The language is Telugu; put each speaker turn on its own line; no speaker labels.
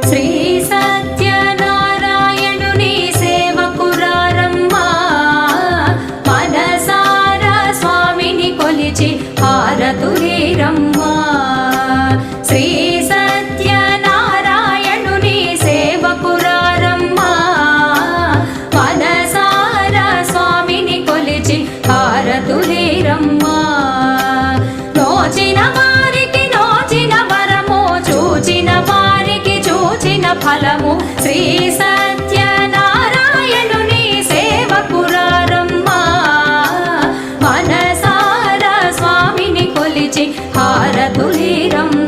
శ్రీ సత్యనారాయణుని సేవకురారమ్మా మనసారా స్వామిని కొలిచి హారతులీరమ్మా శ్రీ సత్యనారాయణుని సేవకురారమ్మా మనసారా స్వామిని కొలిచి హారతులీరమ్మా నోచిన వారికి నోచిన వరము చూచిన వారికి చూచిన ఫలము శ్రీ సత్యనారాయణుని సేవకురారమ్మా మనసారా స్వామిని కొలిచి హారతులీరమ్మా